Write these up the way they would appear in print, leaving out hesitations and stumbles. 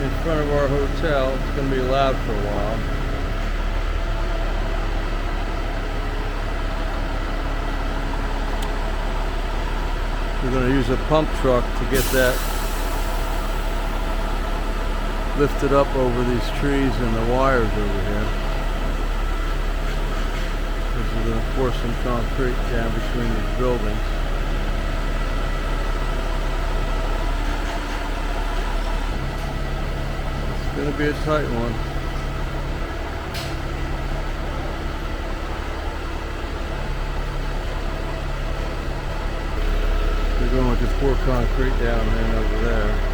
in front of our hotel. It's going to be loud for a while. We're going to use a pump truck to get that lifted up over these trees and the wires over here. Because we're going to pour some concrete down between these buildings. It's going to be a tight one. We're going to pour concrete down and over there.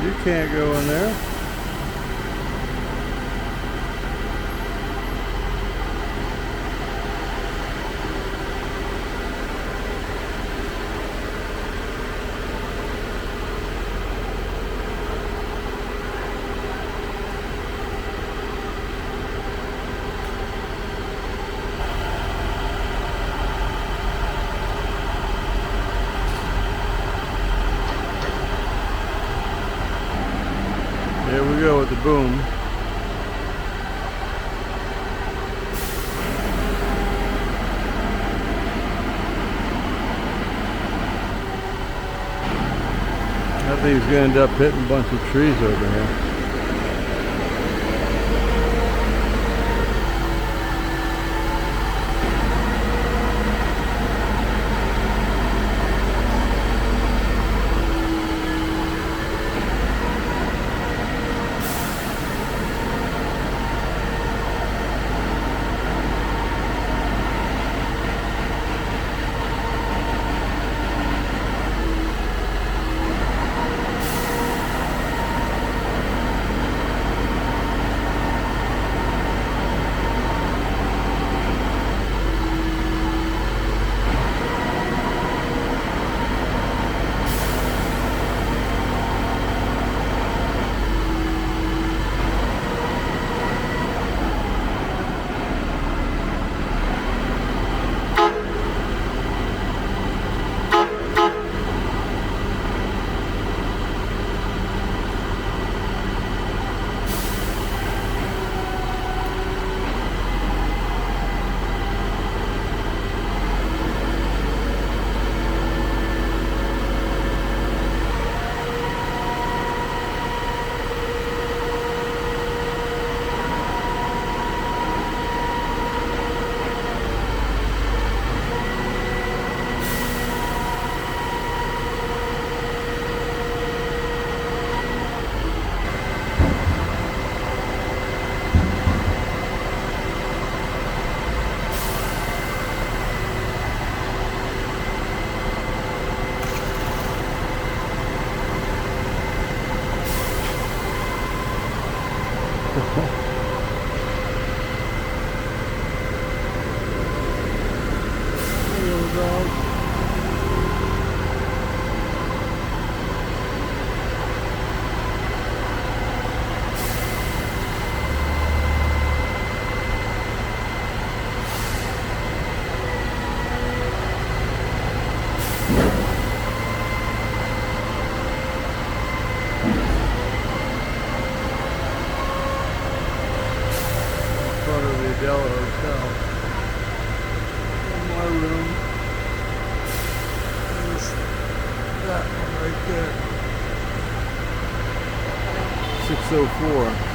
You can't go in there. There we go with the boom. I think he's going to end up hitting a bunch of trees over here. Dell Hotel. In my room is that one right there. 604.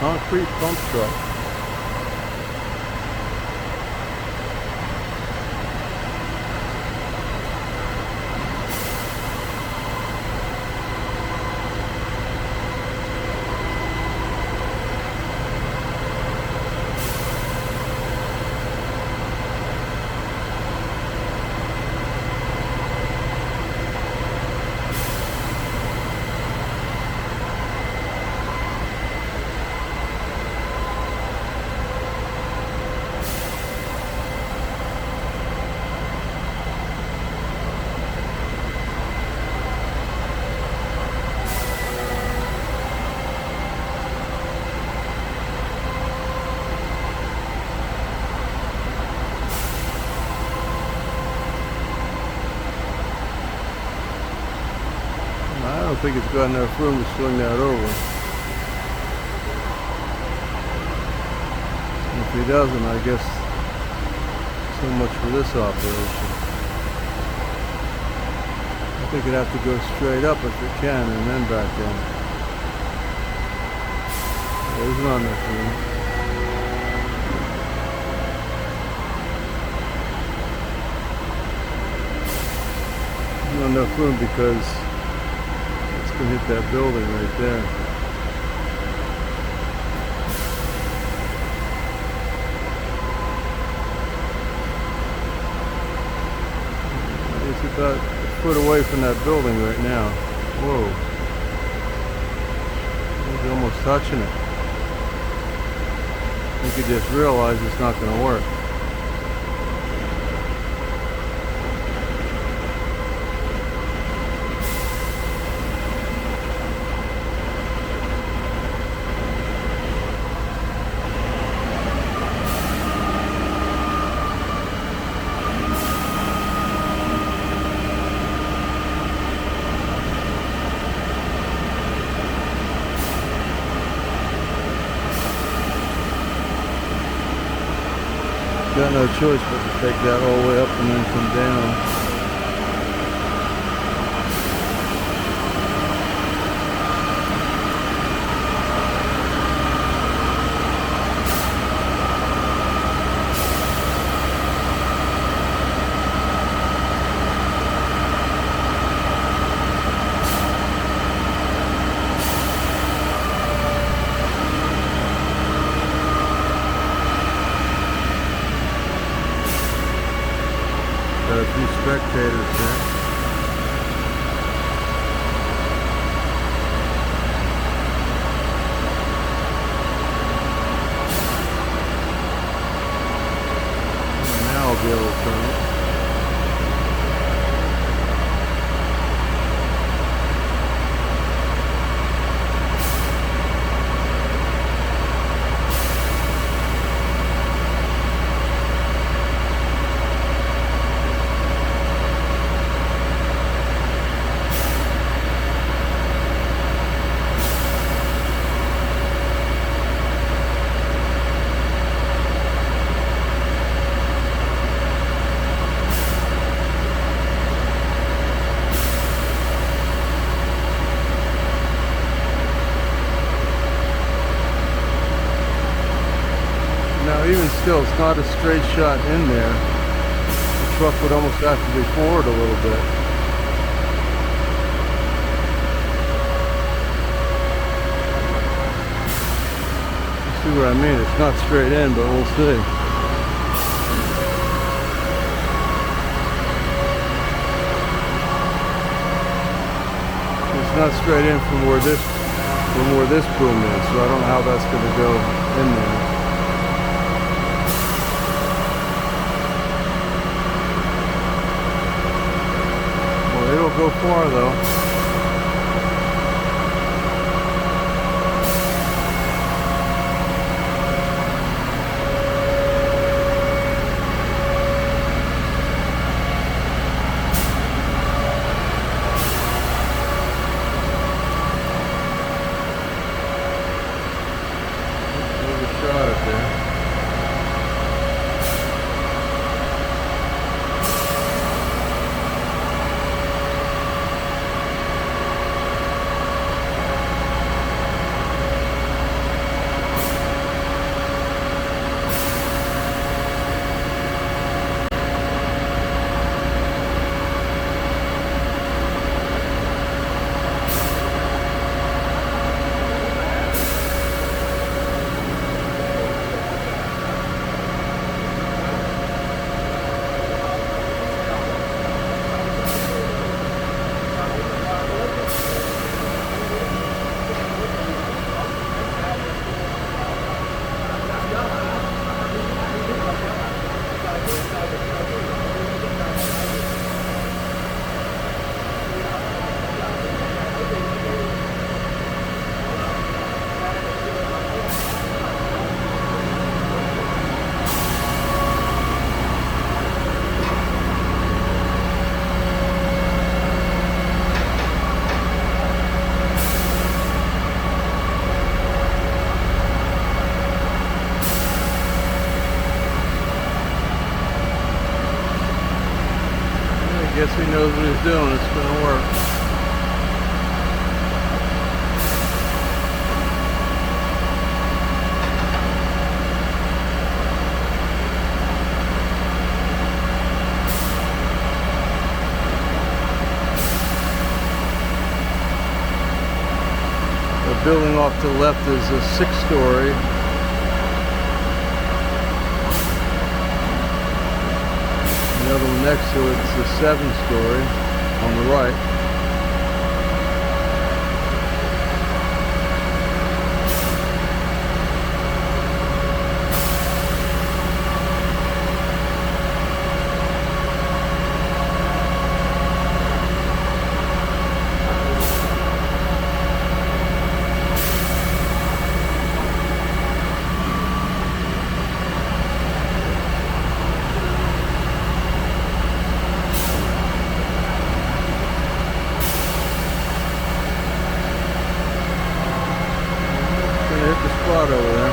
concrete pump truck. I don't think it's got enough room to swing that over. If he doesn't, I guess so much for this operation. I think it'd have to go straight up if it can and then back down. There's not enough room. Not enough room because hit that building right there. It's about a foot away from that building right now. Whoa. He's almost touching it. You could just realize it's not going to work. Got no choice but to take that all the way up and then come down. Got a few spectators there. Now I'll be able to turn it. Now even still, it's not a straight shot in there. The truck would almost have to be forward a little bit. You see what I mean? It's not straight in, but we'll see. It's not straight in from where this boom is, so I don't know how that's going to go in there. It'll go far though. There's a shot up there. he knows what he's doing, it's going to work. The building off to the left is a 6-story. The other one next to it is a 7-story on the right. Hit the spot over there.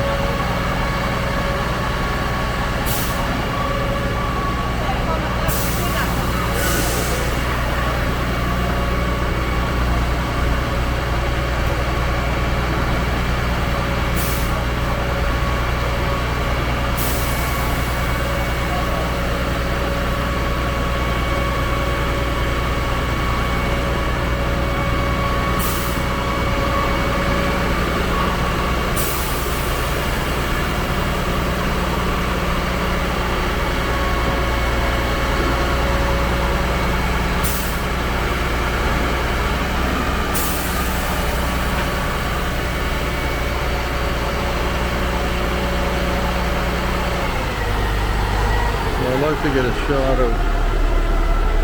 I'd like to get a shot of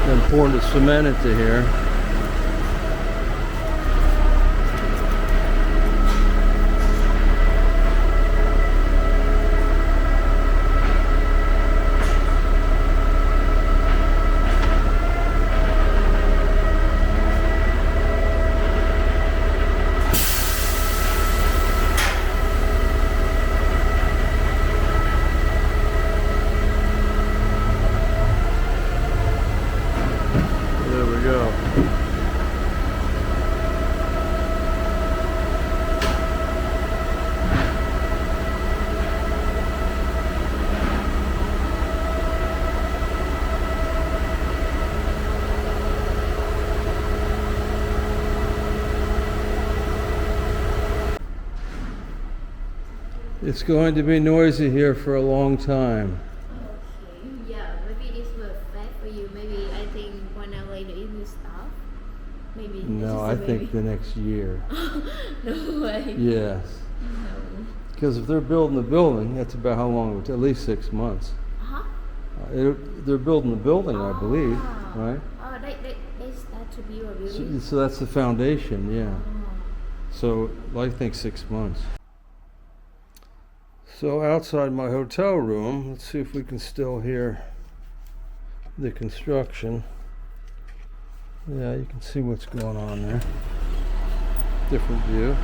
them pouring the cement into here. It's going to be noisy here for a long time. Okay, yeah, maybe this will bad for you. Maybe I think 1 hour later it will stop. Maybe. No, I think the next year. No way. Yes. No. Because if they're building the building, that's about how long? At least 6 months. Huh? They're building the building, I believe, right? Oh, they start to build a building. So that's the foundation, yeah. Oh. So I think 6 months. So outside my hotel room, let's see if we can still hear the construction. Yeah, you can see what's going on there. Different view.